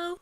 Hello,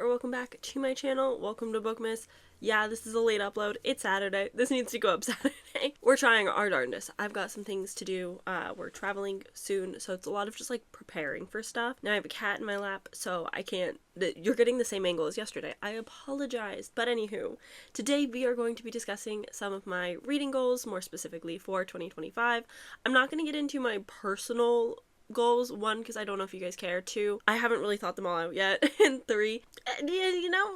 welcome back to my channel. Welcome to Bookmas. Yeah, this is a late upload. It's Saturday. This needs to go up Saturday. We're trying our darndest. I've got some things to do. We're traveling soon, so it's a lot of just like preparing for stuff. Now I have a cat in my lap, so I can't. You're getting the same angle as yesterday. I apologize. But anywho, today we are going to be discussing some of my reading goals, more specifically for 2025. I'm not going to get into my personal goals. One, because I don't know if you guys care. Two, I haven't really thought them all out yet. And three,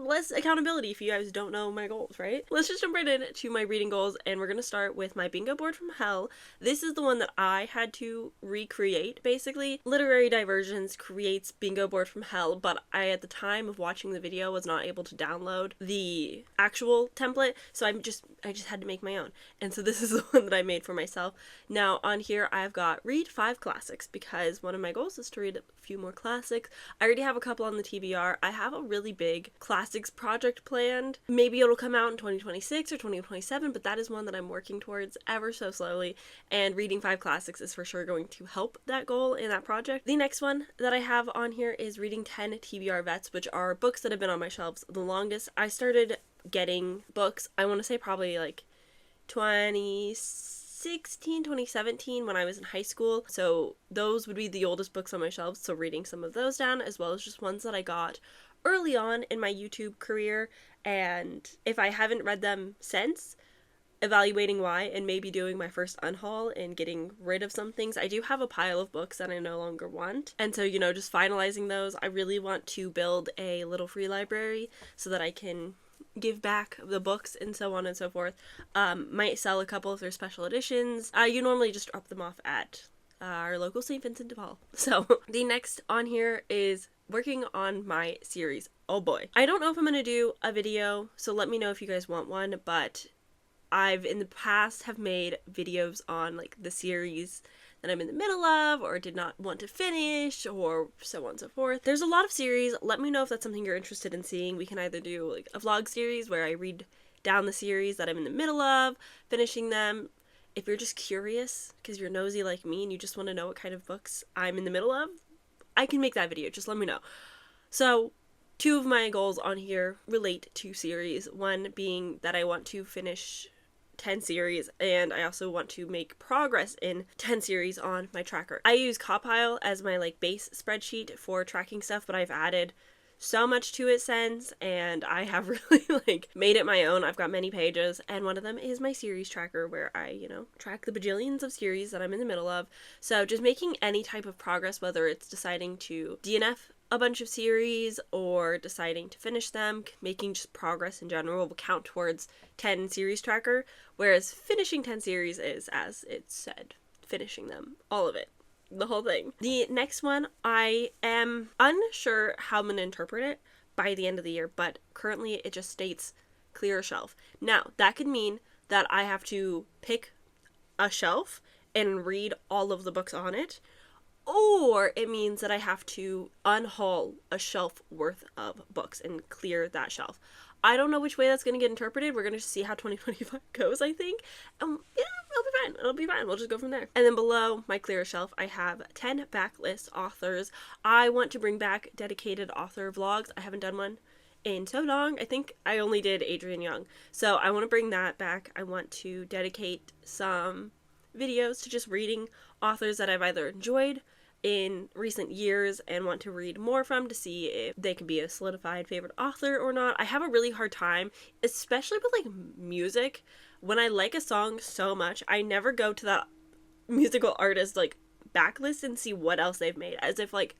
less accountability if you guys don't know my goals, right? Let's just jump right into my reading goals, and we're gonna start with my bingo board from hell. This is the one that I had to recreate, basically. Literary Diversions creates bingo board from hell, but I, at the time of watching the video, was not able to download the actual template, so I just had to make my own. And so this is the one that I made for myself. Now on here I've got read 5 classics, because one of my goals is to read a few more classics. I already have a couple on the TBR. I have a really big classics project planned. Maybe it'll come out in 2026 or 2027, but that is one that I'm working towards ever so slowly, and reading 5 classics is for sure going to help that goal in that project. The next one that I have on here is reading 10 TBR vets, which are books that have been on my shelves the longest. I started getting books, I want to say probably like 2017 when I was in high school, so those would be the oldest books on my shelves, so reading some of those down, as well as just ones that I got early on in my YouTube career, and if I haven't read them since, evaluating why, and maybe doing my first unhaul and getting rid of some things. I do have a pile of books that I no longer want, and so, just finalizing those. I really want to build a little free library so that I can give back the books and so on and so forth. Might sell a couple if they're special editions. You normally just drop them off at our local St. Vincent de Paul. So the next on here is working on my series. Oh boy. I don't know if I'm going to do a video, so let me know if you guys want one, but I've in the past have made videos on like the series that I'm in the middle of or did not want to finish, or so on and so forth. There's a lot of series. Let me know if that's something you're interested in seeing. We can either do like a vlog series where I read down the series that I'm in the middle of, finishing them. If you're just curious because you're nosy like me and you just want to know what kind of books I'm in the middle of, I can make that video. Just let me know. So 2 of my goals on here relate to series. One being that I want to finish 10 series, and I also want to make progress in 10 series on my tracker. I use Copile as my like base spreadsheet for tracking stuff, but I've added so much to it since, and I have really like made it my own. I've got many pages, and one of them is my series tracker where I, track the bajillions of series that I'm in the middle of. So just making any type of progress, whether it's deciding to DNF a bunch of series or deciding to finish them, making just progress in general will count towards 10 series tracker, whereas finishing 10 series is, as it said, finishing them, all of it, the whole thing. The next one, I am unsure how I'm going to interpret it by the end of the year, but currently it just states clear a shelf. Now, that could mean that I have to pick a shelf and read all of the books on it, or it means that I have to unhaul a shelf worth of books and clear that shelf. I don't know which way that's going to get interpreted. We're going to see how 2025 goes, I think. It'll be fine. It'll be fine. We'll just go from there. And then below my clear shelf, I have 10 backlist authors. I want to bring back dedicated author vlogs. I haven't done one in so long. I think I only did Adrian Young. So I want to bring that back. I want to dedicate some videos to just reading authors that I've either enjoyed in recent years and want to read more from, to see if they can be a solidified favorite author or not. I have a really hard time, especially with like music. When I like a song so much, I never go to that musical artist like backlist and see what else they've made, as if like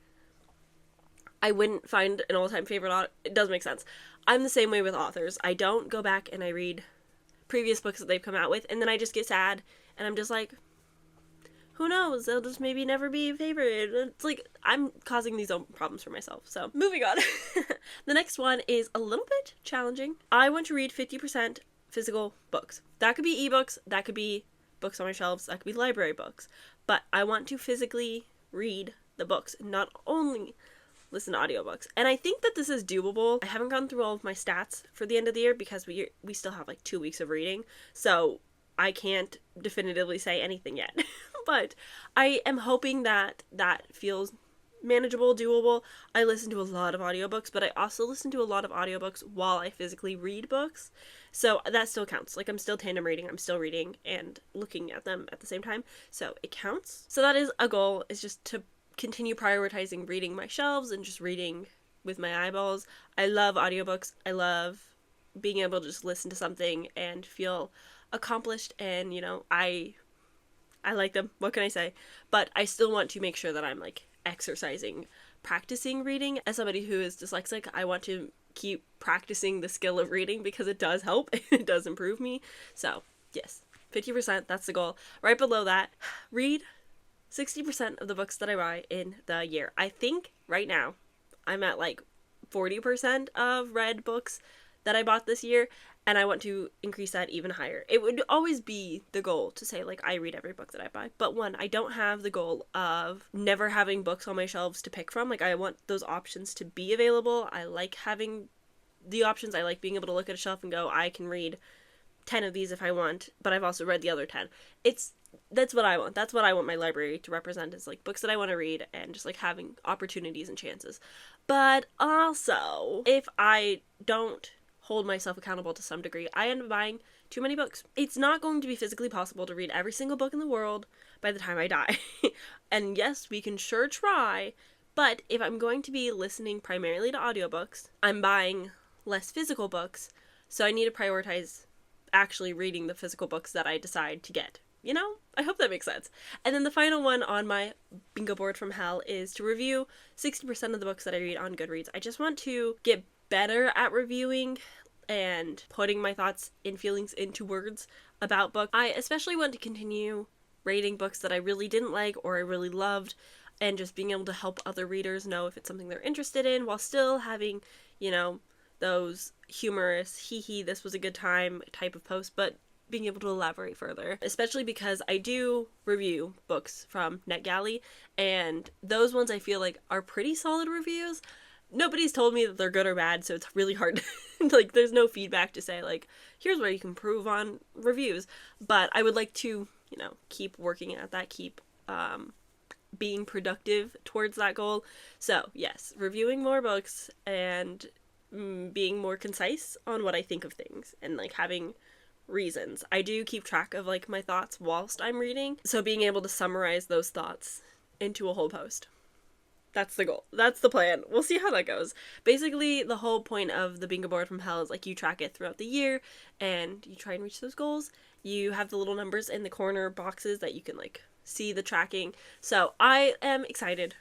I wouldn't find an all-time favorite author. It doesn't make sense. I'm the same way with authors. I don't go back and I read previous books that they've come out with, and then I just get sad and I'm just like, who knows, they'll just maybe never be a favorite. It's like I'm causing these own problems for myself. So moving on. The next one is a little bit challenging. I want to read 50% physical books. That could be ebooks, that could be books on my shelves, that could be library books, but I want to physically read the books, not only listen to audiobooks. And I think that this is doable. I haven't gone through all of my stats for the end of the year because we still have like 2 weeks of reading, so I can't definitively say anything yet. But I am hoping that that feels manageable, doable. I listen to a lot of audiobooks, but I also listen to a lot of audiobooks while I physically read books. So that still counts. Like, I'm still tandem reading, I'm still reading and looking at them at the same time. So it counts. So that is a goal, is just to continue prioritizing reading my shelves and just reading with my eyeballs. I love audiobooks. I love being able to just listen to something and feel accomplished, and, you know, I like them. What can I say? But I still want to make sure that I'm like exercising, practicing reading. As somebody who is dyslexic, I want to keep practicing the skill of reading because it does help. It does improve me. So yes, 50%, that's the goal. Right below that, read 60% of the books that I buy in the year. I think right now I'm at like 40% of read books that I bought this year, and I want to increase that even higher. It would always be the goal to say, like, I read every book that I buy. But one, I don't have the goal of never having books on my shelves to pick from. Like, I want those options to be available. I like having the options. I like being able to look at a shelf and go, I can read 10 of these if I want, but I've also read the other 10. That's what I want. That's what I want my library to represent, is like books that I want to read and just like having opportunities and chances. But also, if I don't hold myself accountable to some degree, I end up buying too many books. It's not going to be physically possible to read every single book in the world by the time I die. And yes, we can sure try, but if I'm going to be listening primarily to audiobooks, I'm buying less physical books, so I need to prioritize actually reading the physical books that I decide to get. You know? I hope that makes sense. And then the final one on my bingo board from hell is to review 60% of the books that I read on Goodreads. I just want to get better at reviewing and putting my thoughts and feelings into words about books. I especially want to continue rating books that I really didn't like or I really loved, and just being able to help other readers know if it's something they're interested in, while still having, you know, those humorous hee this was a good time type of posts, but being able to elaborate further, especially because I do review books from NetGalley, and those ones I feel like are pretty solid reviews. Nobody's told me that they're good or bad, so it's really hard like, there's no feedback to say, like, here's where you can improve on reviews. But I would like to, you know, keep working at that, keep being productive towards that goal. So yes, reviewing more books and being more concise on what I think of things, and like having reasons. I do keep track of like my thoughts whilst I'm reading, so being able to summarize those thoughts into a whole post. That's the goal. That's the plan. We'll see how that goes. Basically, the whole point of the bingo board from hell is like you track it throughout the year and you try and reach those goals. You have the little numbers in the corner boxes that you can like see the tracking. So I am excited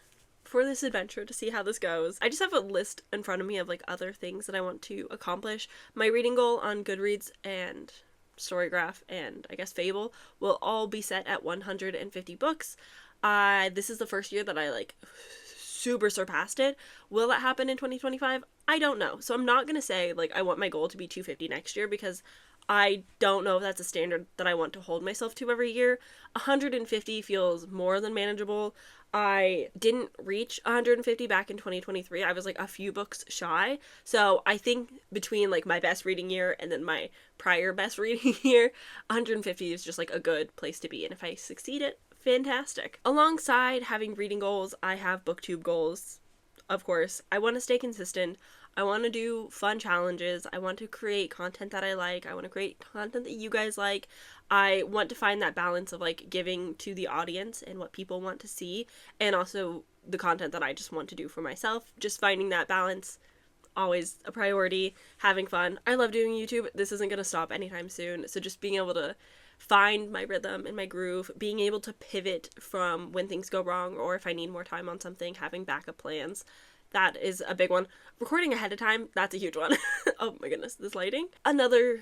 for this adventure to see how this goes. I just have a list in front of me of like other things that I want to accomplish. My reading goal on Goodreads and Storygraph and I guess Fable will all be set at 150 books. This is the first year that I like super surpassed it. Will that happen in 2025? I don't know. So I'm not gonna say like I want my goal to be 250 next year, because I don't know if that's a standard that I want to hold myself to every year. 150 feels more than manageable. I didn't reach 150 back in 2023. I was like a few books shy. So I think between like my best reading year and then my prior best reading year, 150 is just like a good place to be. And if I succeed it, fantastic. Alongside having reading goals, I have booktube goals. Of course, I want to stay consistent. I want to do fun challenges. I want to create content that I like. I want to create content that you guys like. I want to find that balance of like giving to the audience and what people want to see, and also the content that I just want to do for myself. Just finding that balance, always a priority. Having fun. I love doing YouTube. This isn't going to stop anytime soon. So just being able to find my rhythm and my groove, being able to pivot from when things go wrong or if I need more time on something, having backup plans. That is a big one. Recording ahead of time, that's a huge one. Oh my goodness, this lighting. Another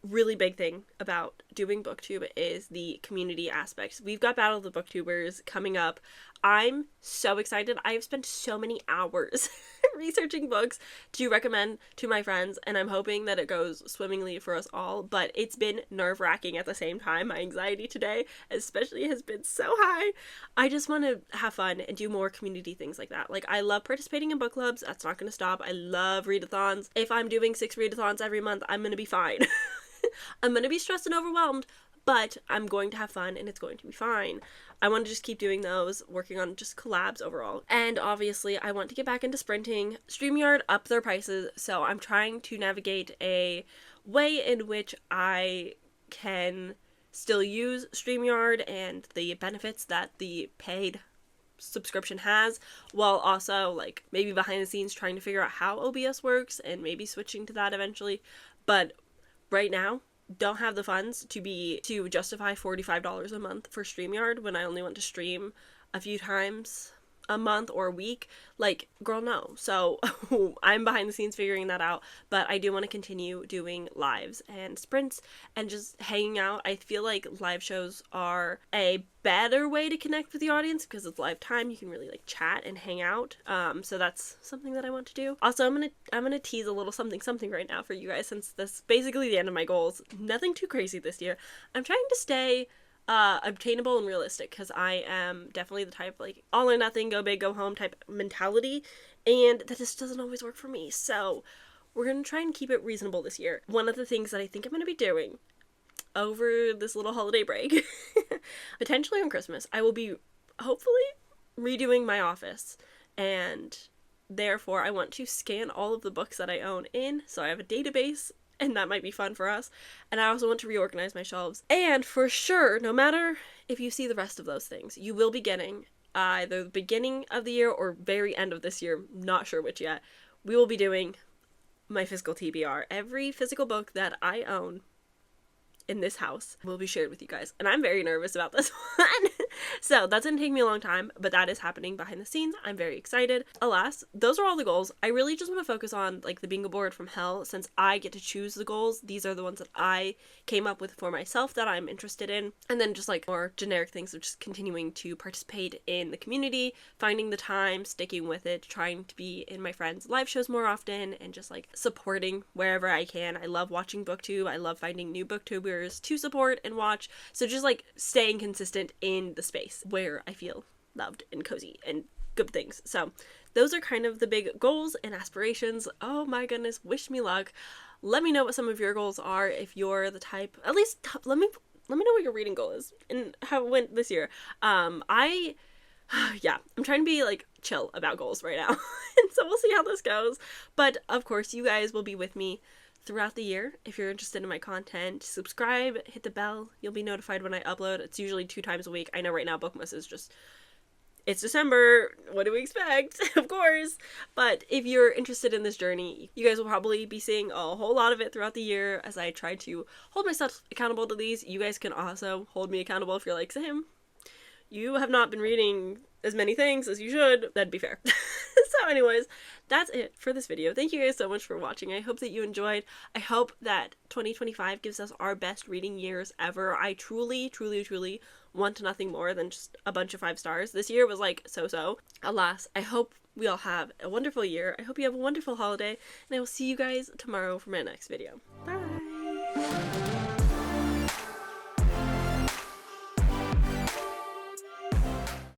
really big thing about doing booktube is the community aspects. We've got Battle of the Booktubers coming up. I'm so excited. I have spent so many hours researching books to recommend to my friends, and I'm hoping that it goes swimmingly for us all, but it's been nerve-wracking at the same time. My anxiety today especially has been so high. I just want to have fun and do more community things like that. Like, I love participating in book clubs. That's not going to stop. I love readathons. If I'm doing 6 readathons every month, I'm going to be fine. I'm going to be stressed and overwhelmed, but I'm going to have fun and it's going to be fine. I want to just keep doing those, working on just collabs overall. And obviously, I want to get back into sprinting. StreamYard upped their prices, so I'm trying to navigate a way in which I can still use StreamYard and the benefits that the paid subscription has, while also like maybe behind the scenes trying to figure out how OBS works and maybe switching to that eventually. But right now, don't have the funds to justify $45 a month for StreamYard when I only want to stream a few times a month or a week. Like, girl, no. So I'm behind the scenes figuring that out, but I do want to continue doing lives and sprints and just hanging out. I feel like live shows are a better way to connect with the audience because it's live time. You can really like chat and hang out. So that's something that I want to do. Also, I'm gonna tease a little something right now for you guys, since this is basically the end of my goals. Nothing too crazy this year. I'm trying to stay obtainable and realistic, because I am definitely the type like all or nothing, go big, go home type mentality, and that just doesn't always work for me. So we're gonna try and keep it reasonable this year. One of the things that I think I'm gonna be doing over this little holiday break, potentially on Christmas, I will be hopefully redoing my office, and therefore I want to scan all of the books that I own in, so I have a database, and that might be fun for us. And I also want to reorganize my shelves. And for sure, no matter if you see the rest of those things, you will be getting either the beginning of the year or very end of this year, not sure which yet, we will be doing my physical TBR. Every physical book that I own in this house will be shared with you guys. And I'm very nervous about this one. So that's gonna take me a long time, but that is happening behind the scenes. I'm very excited. Alas, those are all the goals. I really just want to focus on like the bingo board from hell, since I get to choose the goals. These are the ones that I came up with for myself that I'm interested in. And then just like more generic things of just continuing to participate in the community, finding the time, sticking with it, trying to be in my friends' live shows more often, and just like supporting wherever I can. I love watching booktube. I love finding new booktubers to support and watch. So just like staying consistent in the space where I feel loved and cozy and good things. So those are kind of the big goals and aspirations. Oh my goodness, wish me luck. Let me know what some of your goals are if you're the type. At least let me know what your reading goal is and how it went this year. I'm trying to be like chill about goals right now. And so we'll see how this goes. But of course, you guys will be with me throughout the year. If you're interested in my content, subscribe, hit the bell. You'll be notified when I upload. It's usually 2 times a week. I know right now Bookmas is just, it's December. What do we expect? Of course. But if you're interested in this journey, you guys will probably be seeing a whole lot of it throughout the year as I try to hold myself accountable to these. You guys can also hold me accountable if you're like, Sam, you have not been reading as many things as you should. That'd be fair. So anyways, that's it for this video. Thank you guys so much for watching. I hope that you enjoyed. I hope that 2025 gives us our best reading years ever. I truly, truly, truly want nothing more than just a bunch of 5 stars. This year was like so-so. Alas, I hope we all have a wonderful year. I hope you have a wonderful holiday, and I will see you guys tomorrow for my next video. Bye!